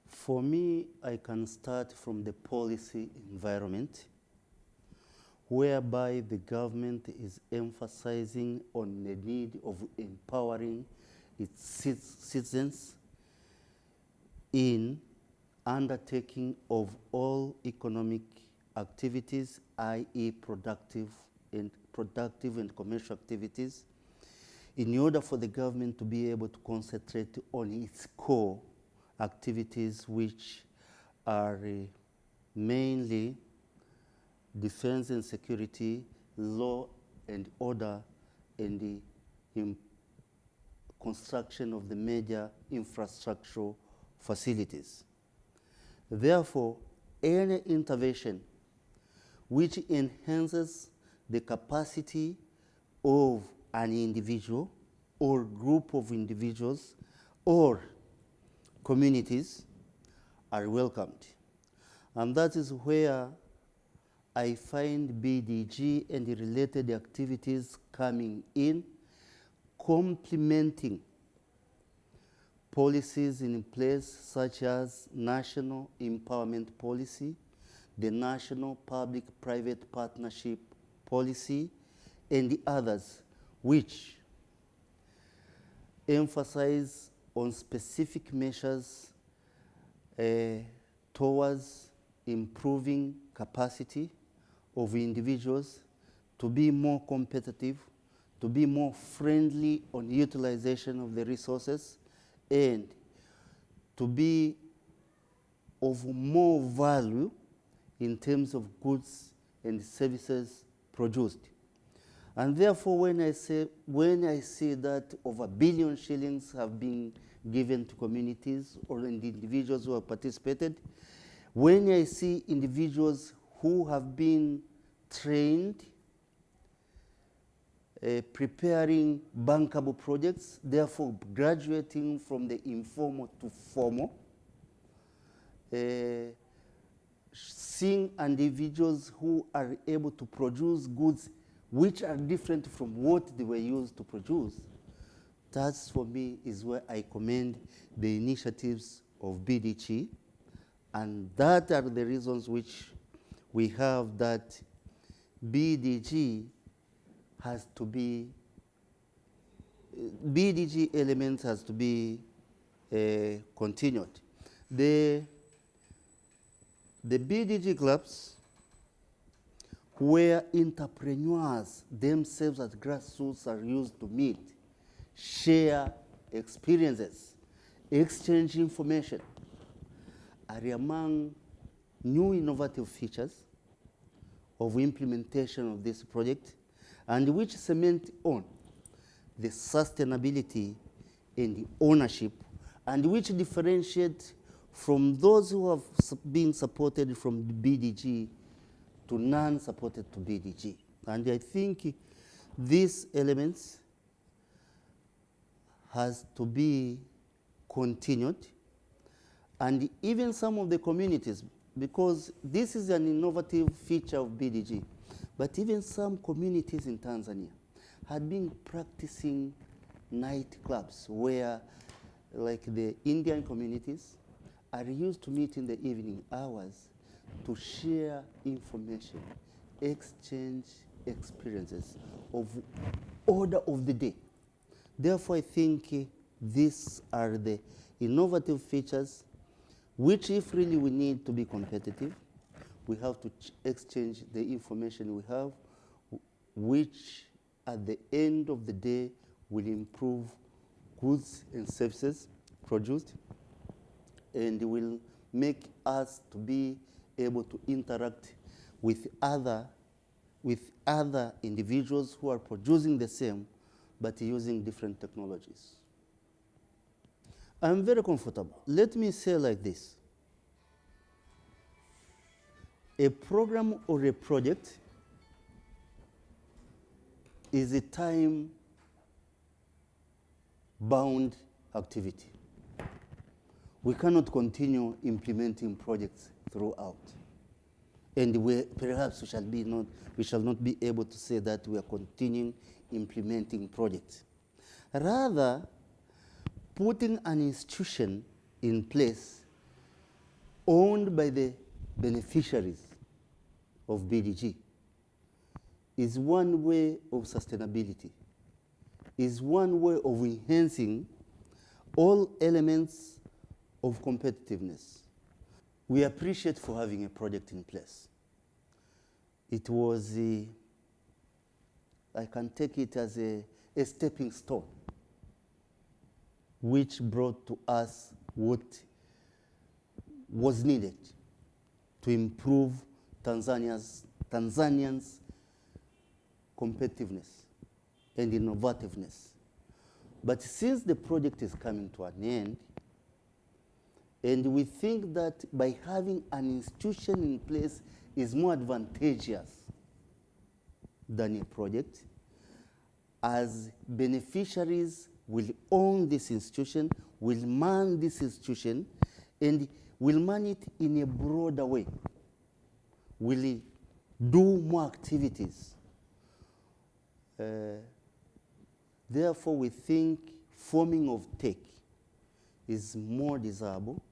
For me, I can start from the policy environment, whereby the government is emphasizing on the need of empowering its citizens in undertaking of all economic activities, i.e. productive and commercial activities, in order for the government to be able to concentrate on its core activities, which are mainly defense and security, law and order, and the construction of the major infrastructural facilities. Therefore, any intervention which enhances the capacity of an individual or group of individuals or communities are welcomed. And that is where I find BDG and the related activities coming in, complementing policies in place such as National Empowerment Policy, the National Public-Private Partnership Policy, and the others, which emphasize on specific measures towards improving capacity of individuals to be more competitive, to be more friendly on utilization of the resources, and to be of more value in terms of goods and services produced. And therefore, when I see that over 1 billion shillings have been given to communities or individuals who have participated, when I see individuals who have been trained preparing bankable projects, therefore graduating from the informal to formal, seeing individuals who are able to produce goods which are different from what they were used to produce. That, for me, is where I commend the initiatives of BDG, and that are the reasons which we have that BDG has to be, BDG elements has to be continued. The BDG clubs, where entrepreneurs themselves at grassroots are used to meet, share experiences, exchange information, are among new innovative features of implementation of this project, and which cement on the sustainability and the ownership, and which differentiate from those who have been supported from the BDG to non-supported to BDG. And I think these elements has to be continued, and even some of the communities, because this is an innovative feature of BDG, but even some communities in Tanzania had been practicing nightclubs where, like the Indian communities, are used to meet in the evening hours to share information, exchange experiences of order of the day. Therefore, I think these are the innovative features which, if really we need to be competitive, we have to exchange the information we have, which at the end of the day will improve goods and services produced, and will make us to be able to interact with other individuals who are producing the same but using different technologies. I'm very comfortable. Let me say like this. A program or a project is a time-bound activity. We cannot continue implementing projects throughout. And perhaps we shall not be able to say that we are continuing implementing projects. Rather, putting an institution in place owned by the beneficiaries of BDG is one way of sustainability, is one way of enhancing all elements of competitiveness. We appreciate for having a project in place. It was, I can take it as a stepping stone, which brought to us what was needed to improve Tanzanians' competitiveness and innovativeness. But since the project is coming to an end, and we think that by having an institution in place is more advantageous than a project, as beneficiaries will own this institution, will man this institution, and will man it in a broader way, will do more activities. Therefore, we think forming of tech is more desirable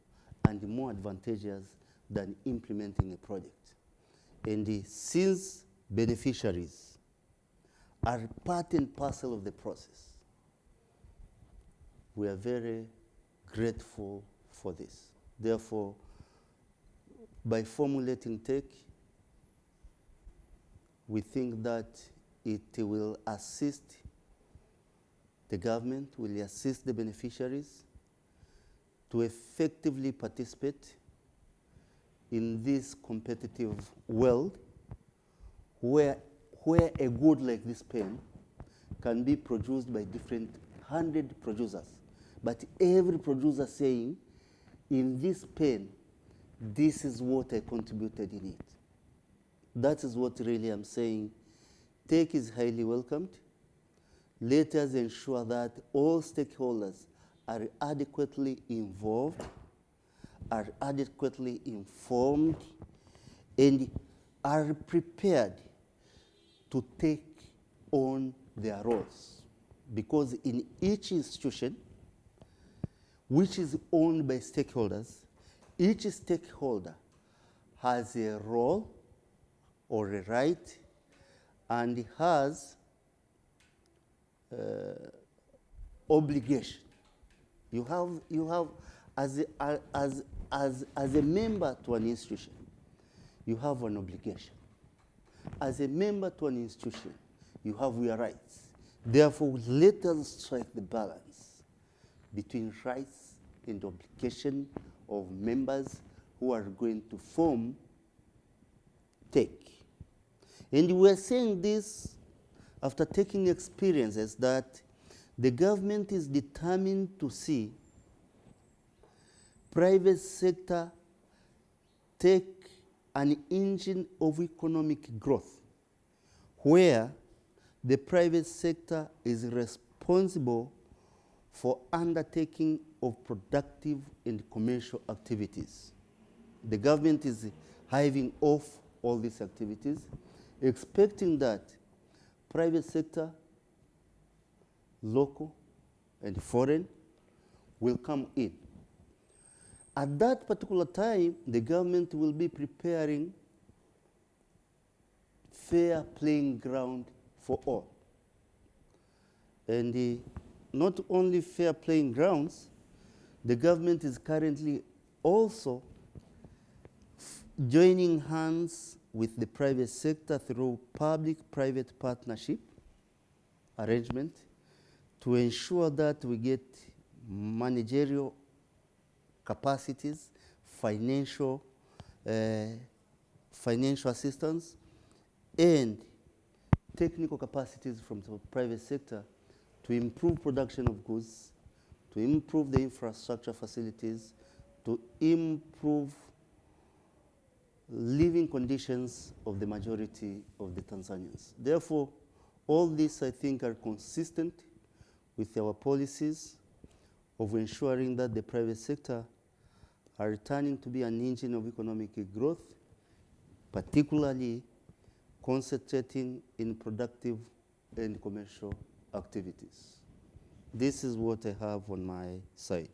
and more advantageous than implementing a project. And since beneficiaries are part and parcel of the process, we are very grateful for this. Therefore, by formulating tech, we think that it will assist the government, will assist the beneficiaries to effectively participate in this competitive world where a good like this pen can be produced by different 100 producers. But every producer saying, in this pen, this is what I contributed in it. That is what really I'm saying. Tech is highly welcomed. Let us ensure that all stakeholders are adequately involved, are adequately informed, and are prepared to take on their roles. Because in each institution, which is owned by stakeholders, each stakeholder has a role or a right and has obligation. You have as a member to an institution, you have an obligation. As a member to an institution, you have your rights. Therefore, let us strike the balance between rights and obligation of members who are going to form tech. And we are saying this after taking experiences that the government is determined to see private sector take an engine of economic growth where the private sector is responsible for undertaking of productive and commercial activities. The government is hiving off all these activities, expecting that private sector, local and foreign, will come in. At that particular time, the government will be preparing fair playing ground for all. And not only fair playing grounds, the government is currently also joining hands with the private sector through public-private partnership arrangement to ensure that we get managerial capacities, financial assistance, and technical capacities from the private sector to improve production of goods, to improve the infrastructure facilities, to improve living conditions of the majority of the Tanzanians. Therefore, all these, I think, are consistent with our policies of ensuring that the private sector are returning to be an engine of economic growth, particularly concentrating in productive and commercial activities. This is what I have on my side.